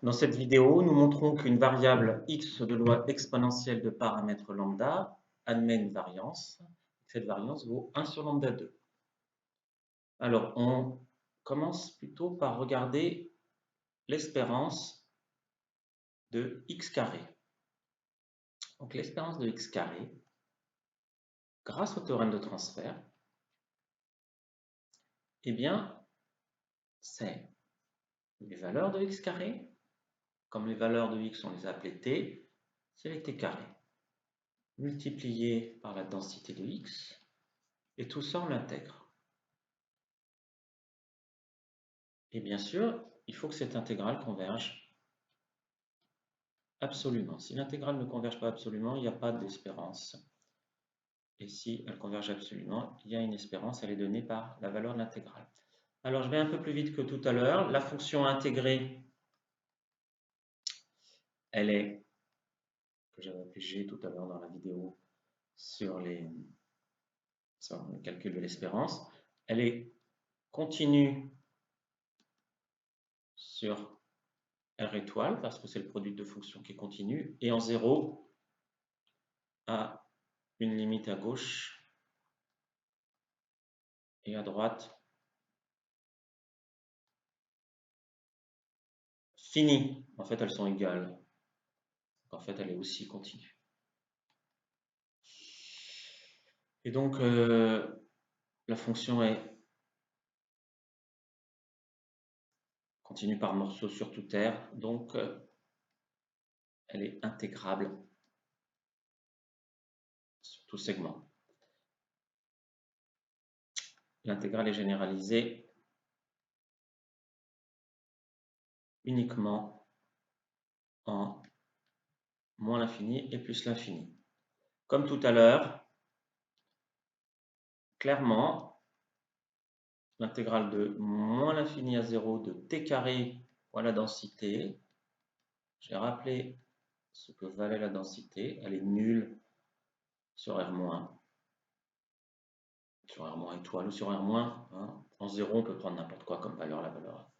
Dans cette vidéo, nous montrons qu'une variable x de loi exponentielle de paramètre lambda admet une variance. Cette variance vaut 1 sur lambda 2. Alors, on commence plutôt par regarder l'espérance de x carré. Donc, l'espérance de x carré, grâce au théorème de transfert, eh bien, c'est les valeurs de x carré. Comme les valeurs de x, on les a appelées t, c'est les t carrés, multiplié par la densité de x, et tout ça, on l'intègre. Et bien sûr, il faut que cette intégrale converge absolument. Si l'intégrale ne converge pas absolument, il n'y a pas d'espérance. Et si elle converge absolument, il y a une espérance, elle est donnée par la valeur de l'intégrale. Alors, je vais un peu plus vite que tout à l'heure. La fonction intégrée, elle est, que j'avais appelée G tout à l'heure dans la vidéo sur le calcul de l'espérance, elle est continue sur R étoile, parce que c'est le produit de fonctions qui est continu, et en 0 à une limite à gauche et à droite finie. En fait, elles sont égales. En fait, elle est aussi continue. Et donc, la fonction est continue par morceau sur toute R. Donc, elle est intégrable sur tout segment. L'intégrale est généralisée uniquement en moins l'infini et plus l'infini. Comme tout à l'heure, clairement, l'intégrale de moins l'infini à 0 de t carré fois la densité, j'ai rappelé ce que valait la densité, elle est nulle sur R-, sur R- étoile ou sur R-. Hein. En 0, on peut prendre n'importe quoi comme valeur, la valeur.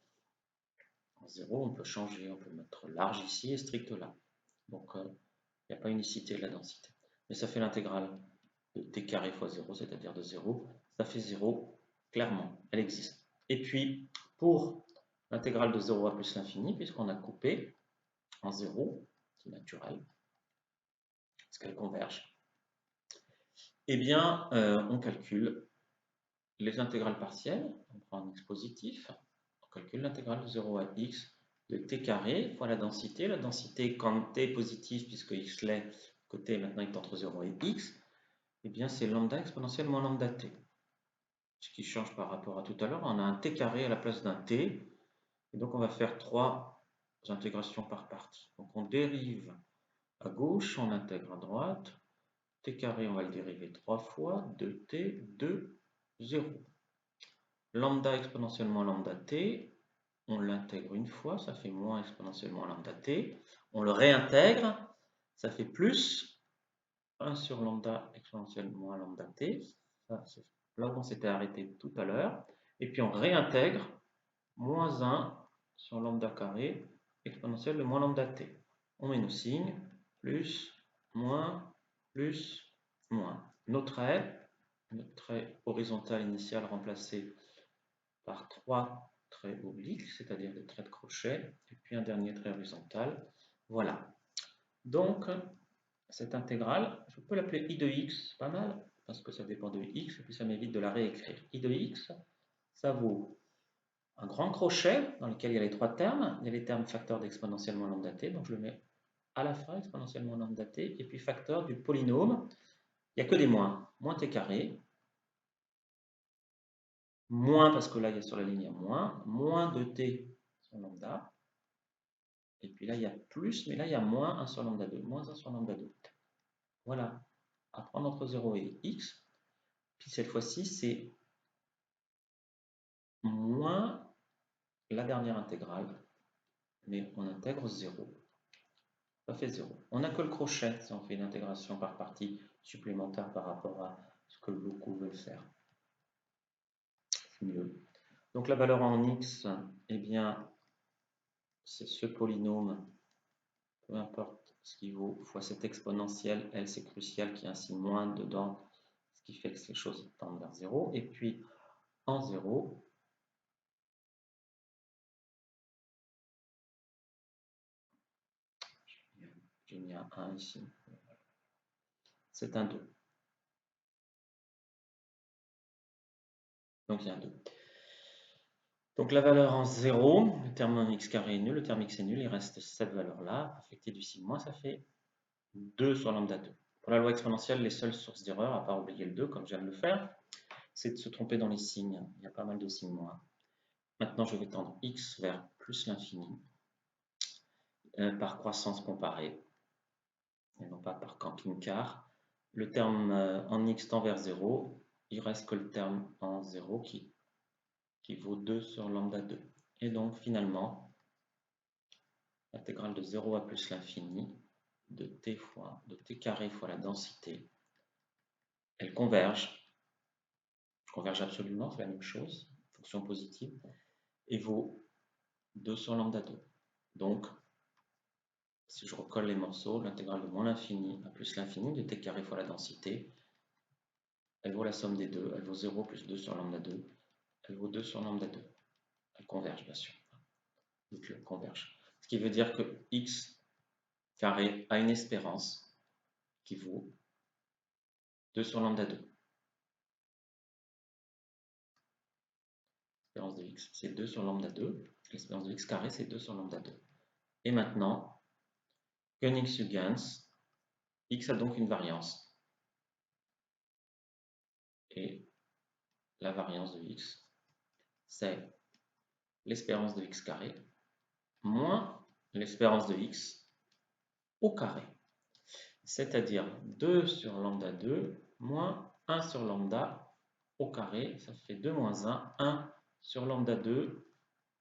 En 0, on peut changer, on peut mettre large ici et strict là. Donc, il n'y a pas unicité de la densité. Mais ça fait l'intégrale de t carré fois 0, c'est-à-dire de 0. Ça fait 0, clairement, elle existe. Et puis, pour l'intégrale de 0 à plus l'infini, puisqu'on a coupé en 0, qui est naturel, parce qu'elle converge, eh bien, on calcule les intégrales partielles. On prend un x positif, on calcule l'intégrale de 0 à x de t carré fois la densité. La densité, quand t est positif, puisque x l'est, que t maintenant est entre 0 et x, eh bien, c'est lambda exponentielle moins lambda t. Ce qui change par rapport à tout à l'heure, on a un t carré à la place d'un t. Et donc, on va faire 3 intégrations par partie. Donc, on dérive à gauche, on intègre à droite. T carré, on va le dériver 3 fois, 2t, 2, 0. Lambda exponentiellement lambda t, on l'intègre une fois, ça fait moins exponentiellement lambda t. On le réintègre, ça fait plus 1 sur lambda exponentiellement lambda t. C'est là où on s'était arrêté tout à l'heure. Et puis on réintègre moins 1 sur lambda carré exponentielle de moins lambda t. On met nos signes, plus, moins, nos traits, notre trait horizontal initial remplacé par 3 traits obliques, c'est-à-dire des traits de crochet, et puis un dernier trait horizontal. Voilà. Donc, cette intégrale, je peux l'appeler i de x, pas mal, parce que ça dépend de x, et puis ça m'évite de la réécrire. I de x, ça vaut un grand crochet dans lequel il y a les 3 termes. Il y a les termes facteurs d'exponentiellement lambda t, donc je le mets à la fin, exponentiellement lambda t, et puis facteur du polynôme. Il n'y a que des moins. Moins t carré, moins parce que là, il y a sur la ligne, il y a moins 2t sur lambda, et puis là, il y a plus, mais là, il y a moins 1 sur lambda 2, moins 1 sur lambda 2. Voilà, à prendre entre 0 et x, puis cette fois-ci, c'est moins la dernière intégrale, mais on intègre 0. Ça fait 0. On n'a que le crochet si on fait une intégration par partie supplémentaire par rapport à ce que beaucoup veulent faire. C'est mieux. Donc la valeur en x, eh bien, c'est ce polynôme, peu importe ce qu'il vaut, fois cette exponentielle, L c'est crucial, qui est ainsi moins dedans, ce qui fait que ces choses tendent vers 0. Et puis en 0, j'ai mis un 1 ici, c'est un 2. Donc il y a un 2. Donc la valeur en 0, le terme x carré est nul, le terme x est nul, il reste cette valeur-là, affectée du sigma, ça fait 2 sur lambda 2. Pour la loi exponentielle, les seules sources d'erreur, à part oublier le 2, comme je viens de le faire, c'est de se tromper dans les signes. Il y a pas mal de signes moins. Maintenant, je vais tendre x vers plus l'infini par croissance comparée, et non pas par camping-car. Le terme en x tend vers 0, il reste que le terme en 0 qui vaut 2 sur lambda 2. Et donc, finalement, l'intégrale de 0 à plus l'infini de t carré fois la densité, elle converge absolument, c'est la même chose, fonction positive, et vaut 2 sur lambda 2. Donc, si je recolle les morceaux, l'intégrale de moins l'infini à plus l'infini de t carré fois la densité, elle vaut la somme des deux, elle vaut 0 plus 2 sur lambda 2, elle vaut 2 sur lambda 2. Elle converge, bien sûr. Donc, elle converge. Ce qui veut dire que x carré a une espérance qui vaut 2 sur lambda 2. L'espérance de x, c'est 2 sur lambda 2. L'espérance de x carré, c'est 2 sur lambda 2. Et maintenant, Koenigsegg-Ganz, x a donc une variance. Et la variance de x, c'est l'espérance de x carré moins l'espérance de x au carré. C'est-à-dire 2 sur lambda 2 moins 1 sur lambda au carré. Ça fait 2 moins 1. 1 sur lambda 2,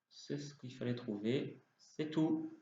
c'est ce qu'il fallait trouver. C'est tout.